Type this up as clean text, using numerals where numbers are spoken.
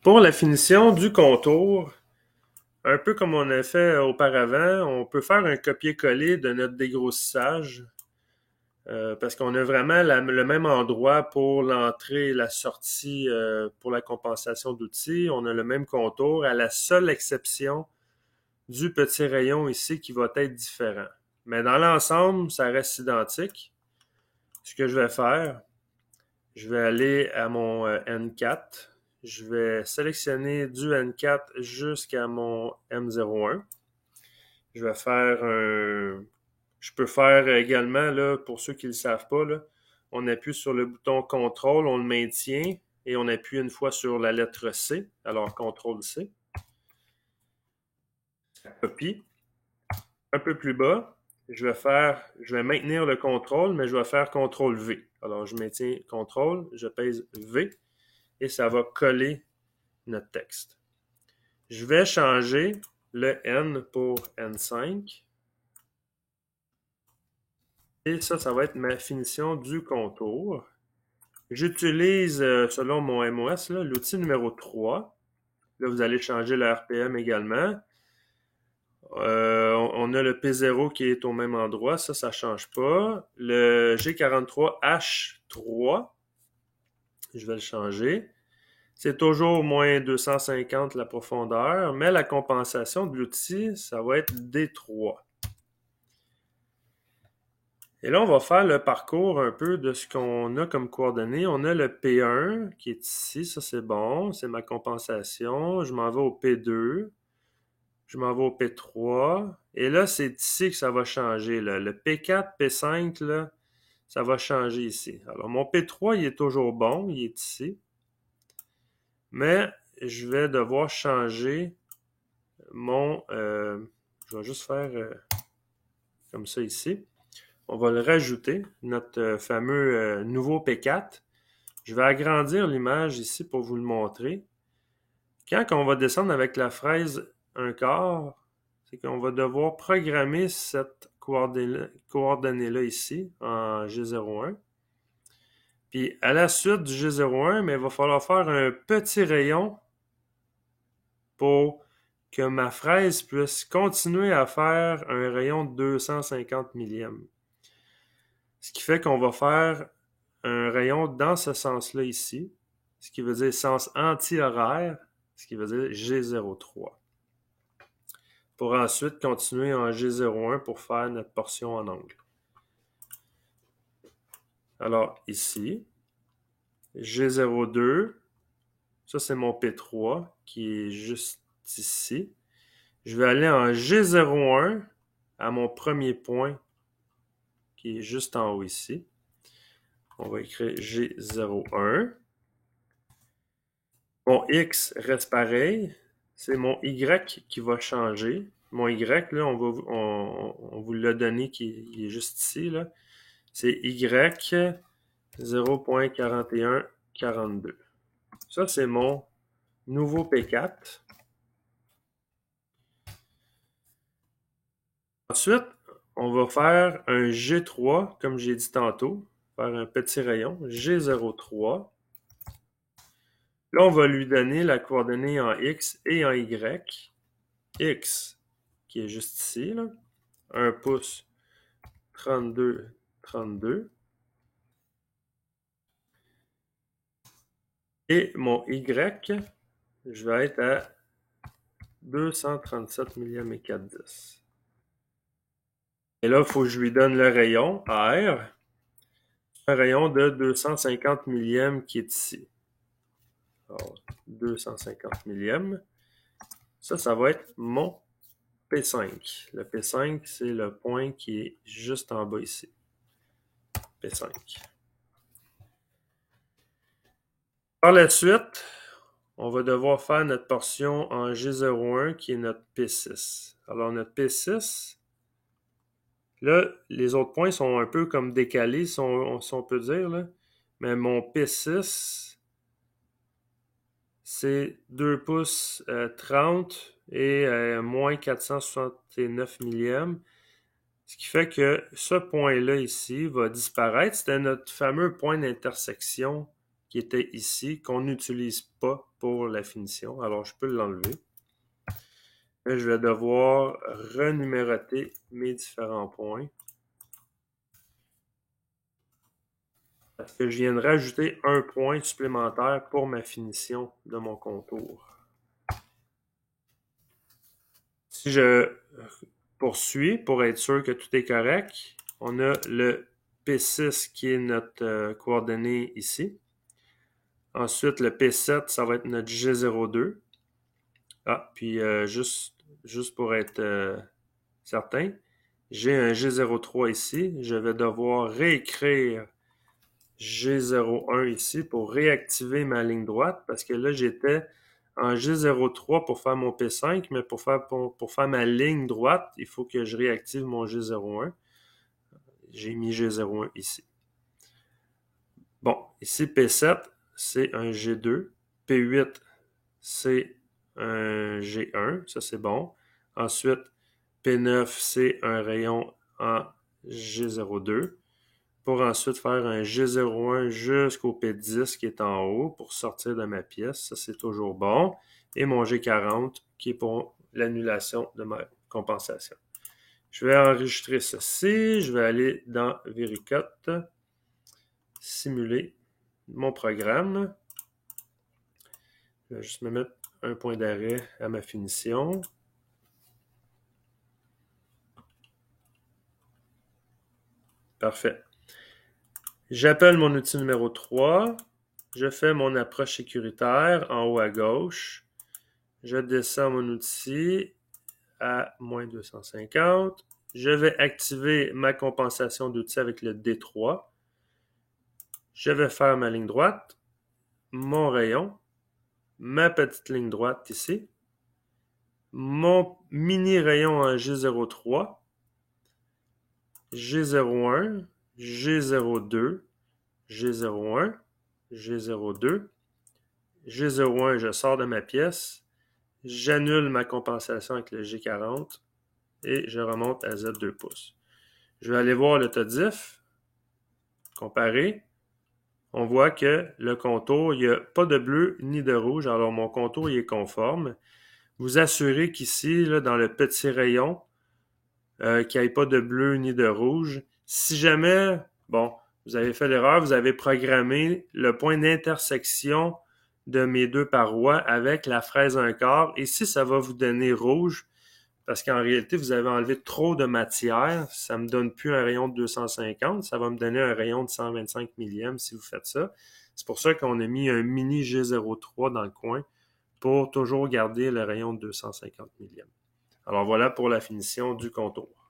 Pour la finition du contour, un peu comme on a fait auparavant, on peut faire un copier-coller de notre dégrossissage parce qu'on a vraiment le même endroit pour l'entrée et la sortie pour la compensation d'outils. On a le même contour, à la seule exception du petit rayon ici qui va être différent. Mais dans l'ensemble, ça reste identique. Ce que je vais faire, je vais aller à mon N4. Je vais sélectionner du N4 jusqu'à mon M01. Je vais faire un... Je peux faire également, là, pour ceux qui ne le savent pas, là, on appuie sur le bouton CTRL, on le maintient et on appuie une fois sur la lettre C. Alors, CTRL-C. Ça copie. Un peu plus bas, je vais maintenir le contrôle, mais je vais faire CTRL-V. Alors, je maintiens CTRL, je pèse V et ça va coller notre texte. Je vais changer le N pour N5. Et ça va être ma finition du contour. J'utilise, selon mon MOS, l'outil numéro 3. Là, vous allez changer le RPM également. On a le P0 qui est au même endroit. Ça ne change pas. Le G43H3, je vais le changer. C'est toujours moins 250 la profondeur, mais la compensation de l'outil, ça va être D3. Et là, on va faire le parcours un peu de ce qu'on a comme coordonnées. On a le P1 qui est ici, ça c'est bon, c'est ma compensation. Je m'en vais au P2, je m'en vais au P3. Et là, c'est ici que ça va changer. Là. Le P4, P5, là, ça va changer ici. Alors, mon P3, il est toujours bon, il est ici. Mais je vais devoir changer mon... je vais juste faire comme ça ici. On va le rajouter, notre fameux nouveau P4. Je vais agrandir l'image ici pour vous le montrer. Quand on va descendre avec la fraise un quart, c'est qu'on va devoir programmer cette coordonnée-là ici en G01. Puis à la suite du G01, mais il va falloir faire un petit rayon pour que ma fraise puisse continuer à faire un rayon de 250 millièmes. Ce qui fait qu'on va faire un rayon dans ce sens-là ici, ce qui veut dire sens anti-horaire, ce qui veut dire G03. Pour ensuite continuer en G01 pour faire notre portion en angle. Alors ici, G02, ça c'est mon P3 qui est juste ici. Je vais aller en G01 à mon premier point qui est juste en haut ici. On va écrire G01. Mon X reste pareil. C'est mon Y qui va changer. Mon Y, là, on vous l'a donné qui est juste ici. Là. C'est Y 0.4142. Ça, c'est mon nouveau P4. Ensuite, on va faire un G3, comme j'ai dit tantôt. Faire un petit rayon, G03. Là, on va lui donner la coordonnée en X et en Y. X, qui est juste ici, là. 1 pouce 32, 32. Et mon Y, je vais être à 237 millième et 4/10. Et là, il faut que je lui donne le rayon R. Un rayon de 250 millièmes qui est ici. Alors, 250 millièmes. Ça va être mon P5. Le P5, c'est le point qui est juste en bas ici. P5. Par la suite, on va devoir faire notre portion en G01 qui est notre P6. Alors, notre P6, là, les autres points sont un peu comme décalés, si on peut dire. Là. Mais mon P6, c'est 2 pouces 30 et moins 469 millièmes. Ce qui fait que ce point-là ici va disparaître. C'était notre fameux point d'intersection qui était ici, qu'on n'utilise pas pour la finition, alors je peux l'enlever. Là, je vais devoir renuméroter mes différents points. Parce que je viens de rajouter un point supplémentaire pour ma finition de mon contour. Si je poursuis pour être sûr que tout est correct, on a le P6 qui est notre coordonnée ici. Ensuite, le P7, ça va être notre G02. Ah, puis juste pour être certain, j'ai un G03 ici. Je vais devoir réécrire G01 ici pour réactiver ma ligne droite parce que là, j'étais en G03 pour faire mon P5, mais pour faire ma ligne droite, il faut que je réactive mon G01. J'ai mis G01 ici. Bon, ici P7, c'est un G2. P8, c'est un G1, ça c'est bon. Ensuite, P9, c'est un rayon en G02. Pour ensuite faire un G01 jusqu'au P10 qui est en haut pour sortir de ma pièce. Ça, c'est toujours bon. Et mon G40 qui est pour l'annulation de ma compensation. Je vais enregistrer ceci. Je vais aller dans Vericut, simuler mon programme. Je vais juste me mettre un point d'arrêt à ma finition. Parfait. J'appelle mon outil numéro 3. Je fais mon approche sécuritaire en haut à gauche. Je descends mon outil à moins 250. Je vais activer ma compensation d'outil avec le D3. Je vais faire ma ligne droite, mon rayon, ma petite ligne droite ici, mon mini rayon en G03, G01, G02, G01, G02, G01, je sors de ma pièce, j'annule ma compensation avec le G40 et je remonte à Z2 pouces. Je vais aller voir le TODIF, comparer. On voit que le contour, il n'y a pas de bleu ni de rouge, alors mon contour il est conforme. Vous assurez qu'ici, dans le petit rayon, qu'il n'y ait pas de bleu ni de rouge. Si jamais, bon, vous avez fait l'erreur, vous avez programmé le point d'intersection de mes deux parois avec la fraise 1/4. Ici, ça va vous donner rouge parce qu'en réalité, vous avez enlevé trop de matière. Ça ne me donne plus un rayon de 250. Ça va me donner un rayon de 125 millièmes si vous faites ça. C'est pour ça qu'on a mis un mini G03 dans le coin pour toujours garder le rayon de 250 millièmes. Alors voilà pour la finition du contour.